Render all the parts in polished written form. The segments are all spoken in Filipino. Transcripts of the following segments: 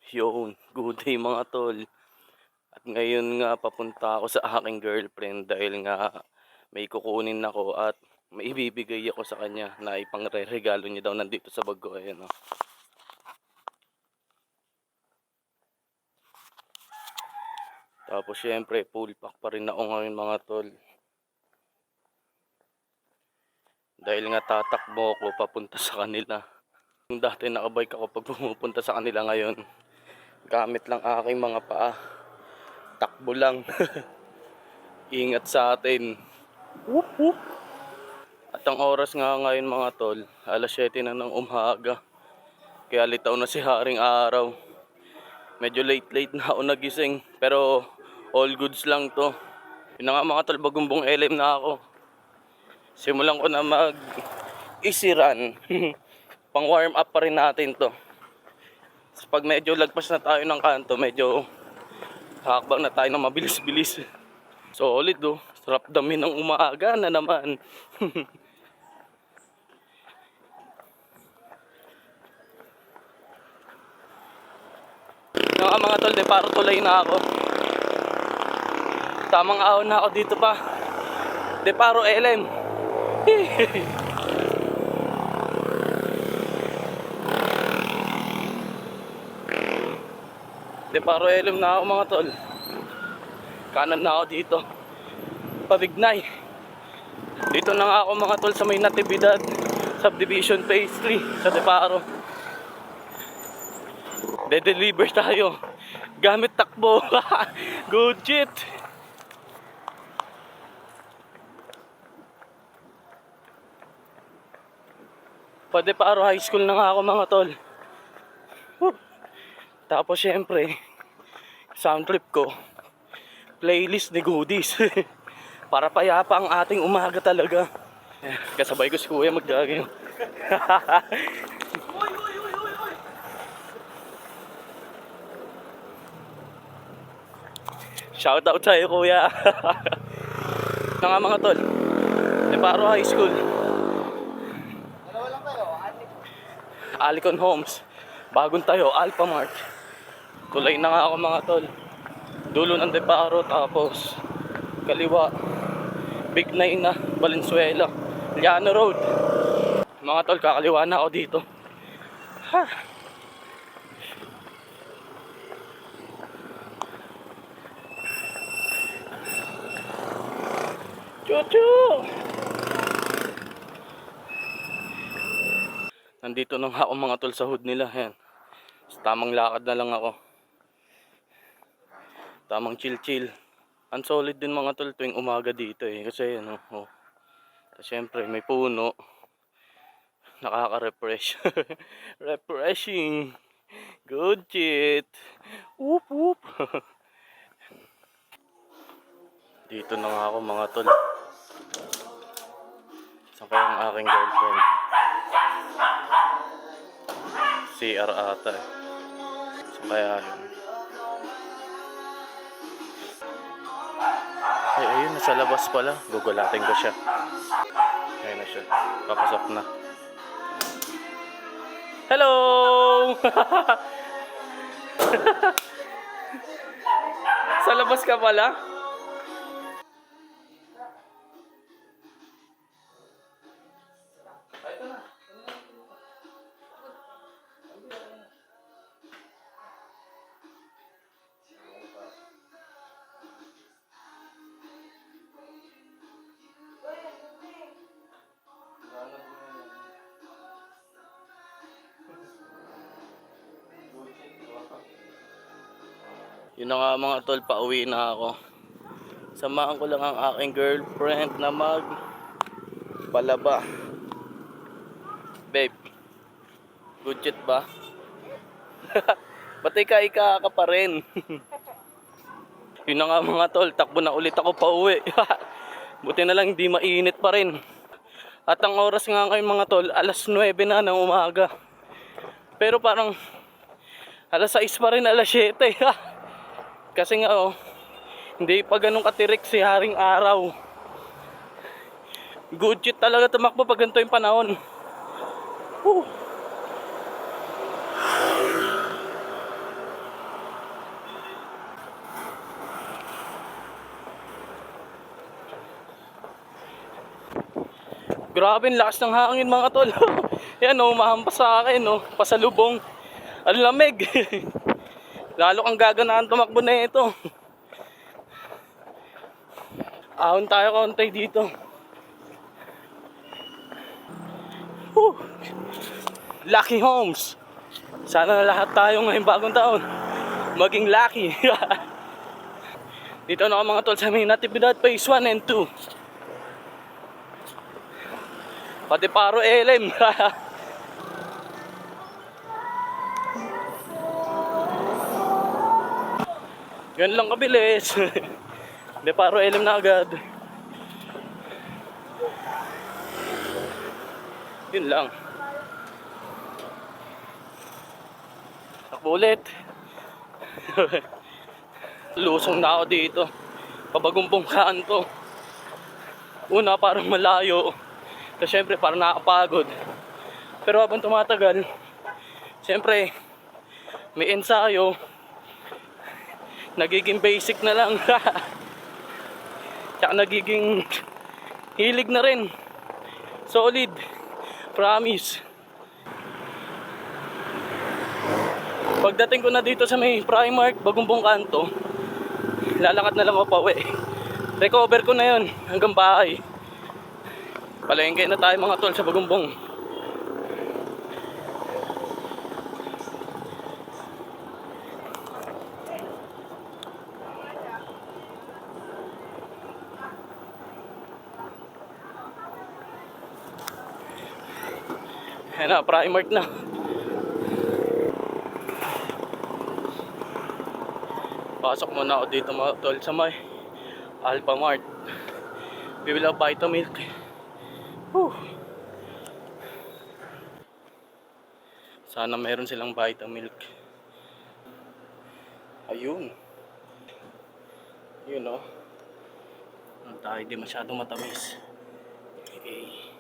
Yun, good day mga tol. At ngayon nga papunta ako sa aking girlfriend dahil nga may kukunin ako at may ibibigay ako sa kanya na ipangre-regalo niya daw nandito sa bag ko. Ayan, oh. Tapos syempre full pack pa rin ako ngayon mga tol. Dahil nga tatakbo ako papunta sa kanila. Yung dati nakabike ako pag pumupunta sa kanila, ngayon gamit lang aking mga paa. Takbo lang. Ingat sa atin. Whoop, whoop. At ang oras nga ngayon mga tol, alas 7 na ng umaga. Kaya litaw na si Haring Araw. Medyo late na ako nagising, pero all goods lang to. Yun na nga mga tol, bagumbong LM na ako. Simulan ko na mag easy run. Pang warm up pa rin natin to. So, pag medyo lagpas na tayo ng kanto, medyo hakbang na tayo ng mabilis-bilis. Solid do. Sarap dami ng umaga na naman. Mga tol, de paro tulay na ako. Tamang ahon na ako dito pa. De paro LM. De paro LM na ako mga tol. Kanan na ako dito. Pabignay. Dito na nga ako mga tol sa may Natividad Subdivision Phase 3 sa Deparo. De-deliver tayo gamit takbo. Good shit. Pa Deparo High School na nga ako mga tol. Tapos syempre sound trip ko, playlist ni Goodies. Para payapa ang ating umaga talaga. Kasabay ko si kuya mag-jogging. Shout out sa'yo kuya. Na nga mga tol, Deparo High School. Dalawa lang kayo, Alicon Homes, bagong tayo, Alpha Mart. Tulay na nga ako mga tol. Dulo ng Deparo, tapos kaliwa Big Nine na, Valenzuela, Llano Road. Mga tol, kakaliwa na ako dito. Ha. Chuchu! Nandito na nga ako mga tol sa hood nila. Ayan. Tamang lakad na lang ako. Tamang chill. Ang solid din mga tol tuwing umaga dito eh. Kasi ano, oh. Siyempre may puno. Nakaka-refresh. Refreshing. Good shit. Whoop whoop. Dito na nga ako mga tol. Saan kaya ang aking girlfriend? CR ata eh. Saan kaya yun? Ay, ayun, nasa labas pala. Gugulatin ko siya. Ayun na siya. Papasok na. Hello! Sa labas ka pala? Yun na nga mga tol, pauwi na ako. Samahan ko lang ang aking girlfriend na palaba. Babe, good shit ba? Ba't ika ka pa rin? Yun na nga mga tol, takbo na ulit ako pauwi. Buti na lang di mainit pa rin. At ang oras nga ngayon mga tol, alas 9 na ng umaga. Pero parang alas 6 pa rin, alas 7. Kasi nga oh, hindi pa ganun katirik si Haring Araw. Good shit talaga tumakbo pag ganito yung panahon. Grabe, ang lakas ng hangin mga tol. Yan oh, mahampas sa akin oh, pasalubong. Ang lamig. Lalo kang gaganahan tumakbo na ito. Ahon tayo konti dito. Whew. Lucky Homes. Sana na lahat tayo ngayong bagong taon maging lucky. Dito na ako mga tol sa may Natividad Phase 1 and 2. Pati Paro LM. Yan lang kabilis. De Paro LM na agad. Yun lang. Takbo ulit. Lusong na ako dito. Pabagumpong kanto. Una parang malayo. Tapos syempre parang nakakapagod. Pero habang tumatagal, syempre may ensayo. Nagiging basic na lang. Tsaka nagiging hilig na rin. Solid. Promise. Pagdating ko na dito sa may Primark, Bagumpong Kanto, lalakad na lang ako pa uwi. Recover ko na yun hanggang bahay. Palengke na tayo mga tol sa Bagumpong. Ayan na, Primark na. Pasok muna ako dito mga tol sa may Alphamart. Bibili ako Vitamilk. Whew. Sana meron silang Vitamilk. Ayun. Yun oh. Tayo di masyadong matamis. Okay.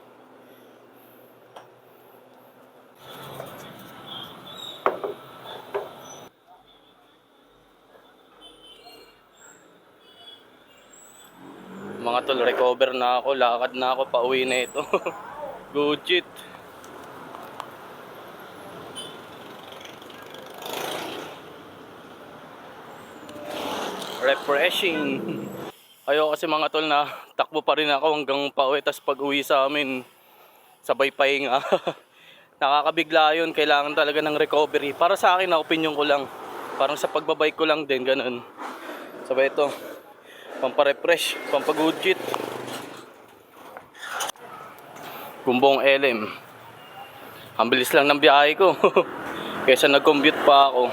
Mga tol, recover na ako. Lakad na ako. Pauwi na ito. Good shit. Refreshing. Ayoko kasi mga tol na takbo pa rin ako hanggang pauwi. Tapos pag uwi sa amin, sabay pahinga. Nakakabigla yun. Kailangan talaga ng recovery. Para sa akin na opinion ko lang. Parang sa pagbabike ko lang din. Ganun. Sabay ito. Pampa-refresh. Pampa-good-jit. Gumbong LM. Ang bilis lang ng biyahe ko. Kaysa nag-commute pa ako.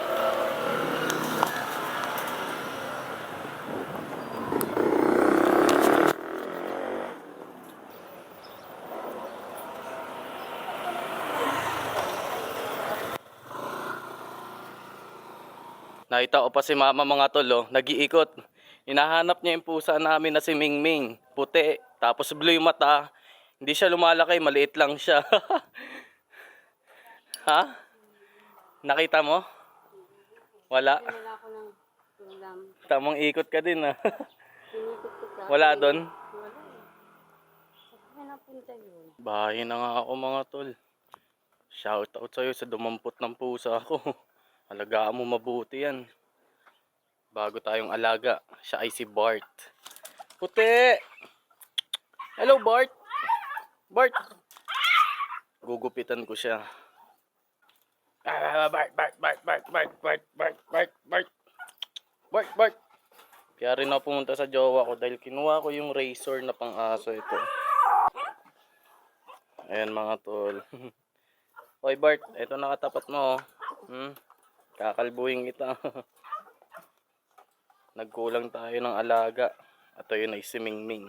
Nakita ko pa si mama mga tol, oh, nag-iikot. Hinahanap niya yung pusa namin na si Mingming. Puti, tapos blue yung mata. Hindi siya lumalaki, maliit lang siya. Ha? Nakita mo? Wala. Wala ko ng ulam. Tamang ikot ka din, ha? Sinikot ko ka. Wala doon. Wala eh. Saan napunta yun? Bahay na nga ako mga tol. Shout out sa'yo sa dumampot ng pusa ko. Alagaan mo mabuti yan. Bago tayong alaga, siya ay si Bart. Puti! Hello Bart! Bart! Gugupitan ko siya. Bart, Bart, Bart, Bart, Bart, Bart, Bart, Bart, Bart. Bart, Bart. Kaya rin ako pumunta sa jowa ko dahil kinuha ko yung razor na pang-aso ito. Ayan mga tol. Hoy Bart, ito nakatapat mo. Kakalbuhin kita. Nagkulang tayo ng alaga. At yun ay si Mingming.